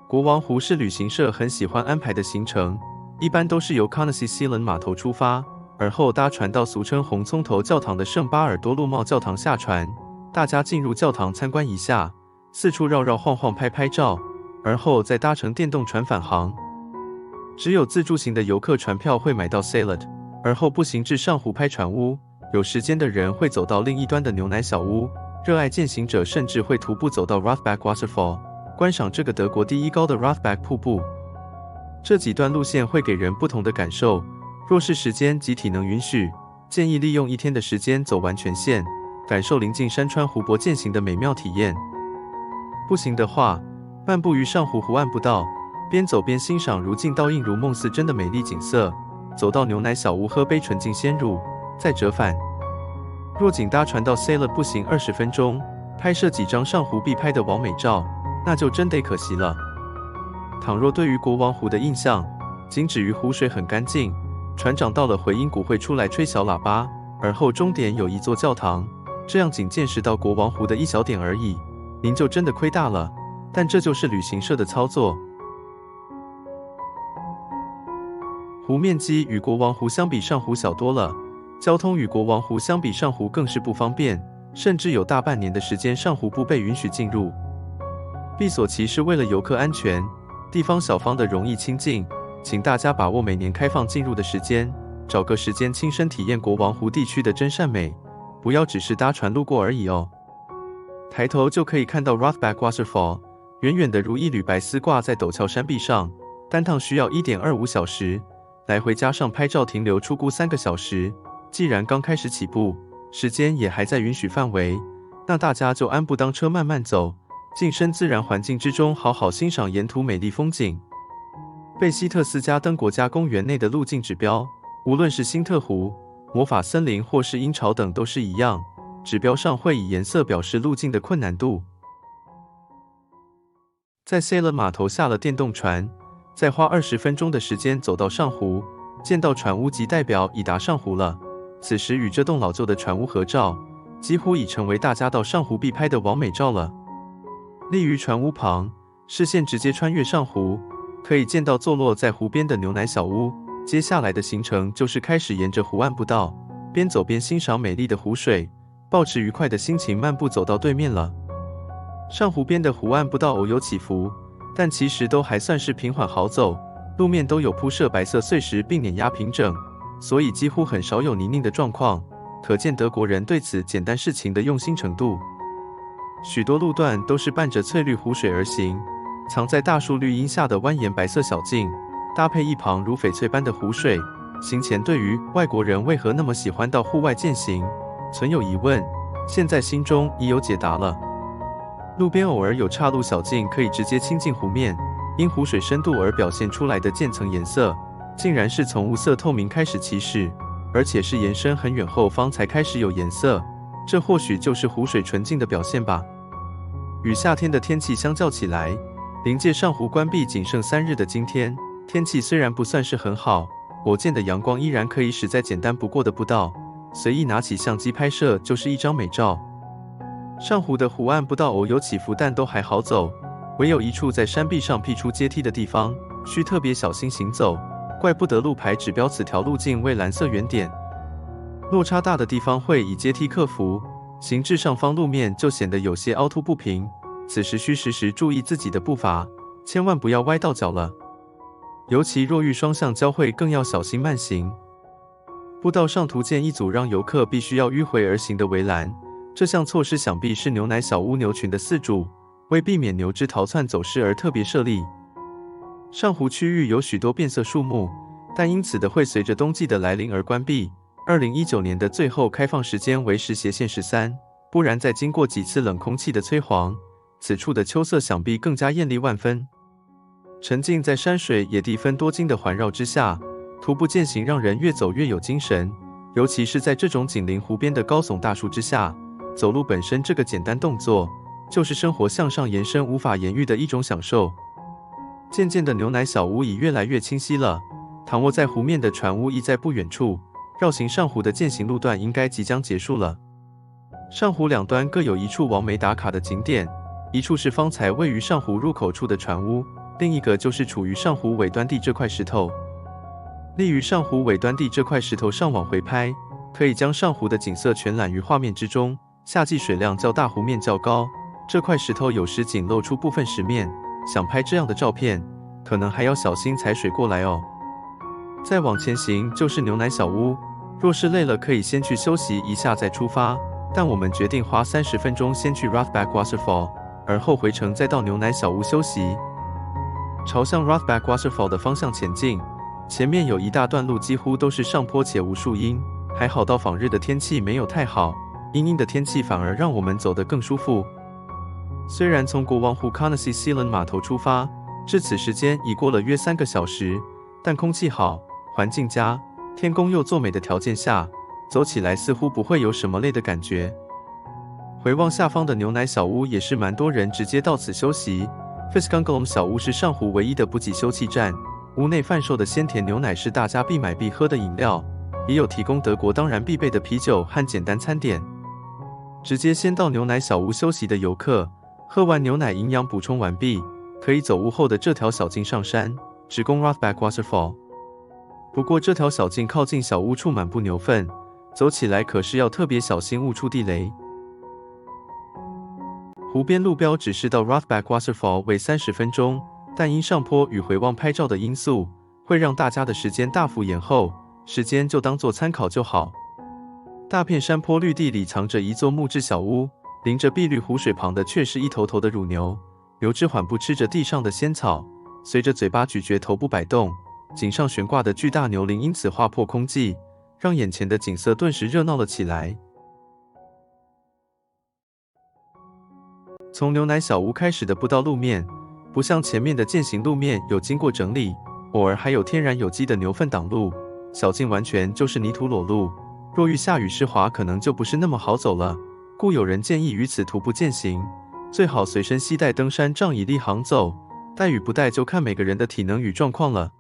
国王湖是旅行社很喜欢安排的行程，一般都是由 Conessy Sealand 码头出发，而后搭船到俗称红葱头教堂的圣巴尔多禄茂教堂下船，大家进入教堂参观一下，四处绕绕晃晃拍拍照，而后再搭乘电动船返航。只有自助型的游客船票会买到 Sealand， 而后步行至上湖拍船屋，有时间的人会走到另一端的牛奶小屋，热爱健行者甚至会徒步走到 Rothbach Waterfall， 观赏这个德国第一高的 Rothbach 瀑布。这几段路线会给人不同的感受，若是时间及体能允许，建议利用一天的时间走完全线，感受临近山川湖泊健行的美妙体验。步行的话，漫步于上湖湖岸步道，边走边欣赏如镜倒映如梦似真的美丽景色，走到牛奶小屋喝杯纯净鲜乳，再折返。若仅搭船到 Sealand 步行20分钟，拍摄几张上湖必拍的完美照，那就真得可惜了。倘若对于国王湖的印象仅止于湖水很干净，船长到了回音谷会出来吹小喇叭，而后终点有一座教堂，这样仅见识到国王湖的一小点而已，您就真的亏大了。但这就是旅行社的操作。湖面积与国王湖相比上湖小多了，交通与国王湖相比上湖更是不方便，甚至有大半年的时间上湖不被允许进入。闭锁期是为了游客安全，地方小方的容易亲近，请大家把握每年开放进入的时间，找个时间亲身体验国王湖地区的真善美，不要只是搭船路过而已哦。抬头就可以看到 Rothbach Waterfall， 远远的如一缕白丝挂在陡峭山壁上，单趟需要 1.25 小时，来回加上拍照停留出估3个小时。既然刚开始起步，时间也还在允许范围，那大家就安步当车慢慢走，近身自然环境之中，好好欣赏沿途美丽风景。贝希特斯加登国家公园内的路径指标，无论是新特湖、魔法森林或是鹰巢等都是一样，指标上会以颜色表示路径的困难度。在 Sealand 码头下了电动船，再花20分钟的时间走到上湖，见到船屋即代表已达上湖了。此时与这栋老旧的船屋合照，几乎已成为大家到上湖必拍的完美照了。立于船屋旁，视线直接穿越上湖，可以见到坐落在湖边的牛奶小屋。接下来的行程就是开始沿着湖岸步道，边走边欣赏美丽的湖水，抱持愉快的心情漫步走到对面了。上湖边的湖岸步道偶有起伏，但其实都还算是平缓好走，路面都有铺设白色碎石并碾压平整，所以几乎很少有泥泞的状况，可见德国人对此简单事情的用心程度。许多路段都是伴着翠绿湖水而行，藏在大树绿荫下的蜿蜒白色小径，搭配一旁如翡翠般的湖水，行前对于外国人为何那么喜欢到户外健行存有疑问，现在心中已有解答了。路边偶尔有岔路小径可以直接亲近湖面，因湖水深度而表现出来的渐层颜色，竟然是从无色透明开始起始，而且是延伸很远后方才开始有颜色，这或许就是湖水纯净的表现吧。与夏天的天气相较起来，临界上湖关闭仅剩3日的今天，天气虽然不算是很好，我见的阳光依然可以使在简单不过的步道，随意拿起相机拍摄就是一张美照。上湖的湖岸步道偶有起伏，但都还好走，唯有一处在山壁上辟出阶梯的地方，需特别小心行走，怪不得路牌指标此条路径为蓝色圆点。落差大的地方会以阶梯克服，行至上方路面就显得有些凹凸不平，此时需时时注意自己的步伐，千万不要歪到脚了。尤其若遇双向交汇，更要小心慢行。步道上图见一组让游客必须要迂回而行的围栏，这项措施想必是牛奶小屋牛群的饲主为避免牛只逃窜走失而特别设立。上湖区域有许多变色树木，但因此的会随着冬季的来临而关闭。2019年的最后开放时间为10/13，不然再经过几次冷空气的催黄，此处的秋色想必更加艳丽万分。沉浸在山水野地分多金的环绕之下，徒步健行让人越走越有精神，尤其是在这种紧邻湖边的高耸大树之下，走路本身这个简单动作，就是生活向上延伸无法言喻的一种享受。渐渐的牛奶小屋已越来越清晰了，躺卧在湖面的船屋亦在不远处，绕行上湖的健行路段应该即将结束了。上湖两端各有一处完美打卡的景点，一处是方才位于上湖入口处的船屋，另一个就是处于上湖尾端地这块石头。立于上湖尾端地这块石头上往回拍，可以将上湖的景色全览于画面之中。夏季水量较大，湖面较高，这块石头有时仅露出部分石面，想拍这样的照片，可能还要小心踩水过来哦。再往前行就是牛奶小屋，若是累了可以先去休息一下再出发，但我们决定花30分钟先去 Rothbach Waterfall， 而后回程再到牛奶小屋休息。朝向 Rothbach Waterfall 的方向前进，前面有一大段路几乎都是上坡且无树荫，还好到访日的天气没有太好，阴阴的天气反而让我们走得更舒服。虽然从国王湖 Conacy Sealand 码头出发，至此时间已过了约3个小时，但空气好，环境佳，天公又作美的条件下，走起来似乎不会有什么累的感觉。回望下方的牛奶小屋，也是蛮多人直接到此休息。Fiskangalom 小屋是上湖唯一的补给休憩站，屋内贩售的鲜甜牛奶是大家必买必喝的饮料，也有提供德国当然必备的啤酒和简单餐点。直接先到牛奶小屋休息的游客，喝完牛奶营养补充完毕，可以走屋后的这条小径上山，直攻 Rothbach Waterfall。不过这条小径靠近小屋处满布牛粪，走起来可是要特别小心，误触地雷。湖边路标指示到 Rothbach Waterfall 为30分钟，但因上坡与回望拍照的因素，会让大家的时间大幅延后，时间就当作参考就好。大片山坡绿地里藏着一座木质小屋，临着碧绿湖水旁的却是一头头的乳牛，牛只缓步吃着地上的仙草，随着嘴巴咀嚼，头部摆动，颈上悬挂的巨大牛铃因此划破空寂，让眼前的景色顿时热闹了起来。从牛奶小屋开始的步道路面，不像前面的践行路面有经过整理，偶尔还有天然有机的牛粪挡路，小径完全就是泥土裸路，若遇下雨湿滑，可能就不是那么好走了，故有人建议于此徒步践行，最好随身携带登山杖以立行走，带与不带就看每个人的体能与状况了。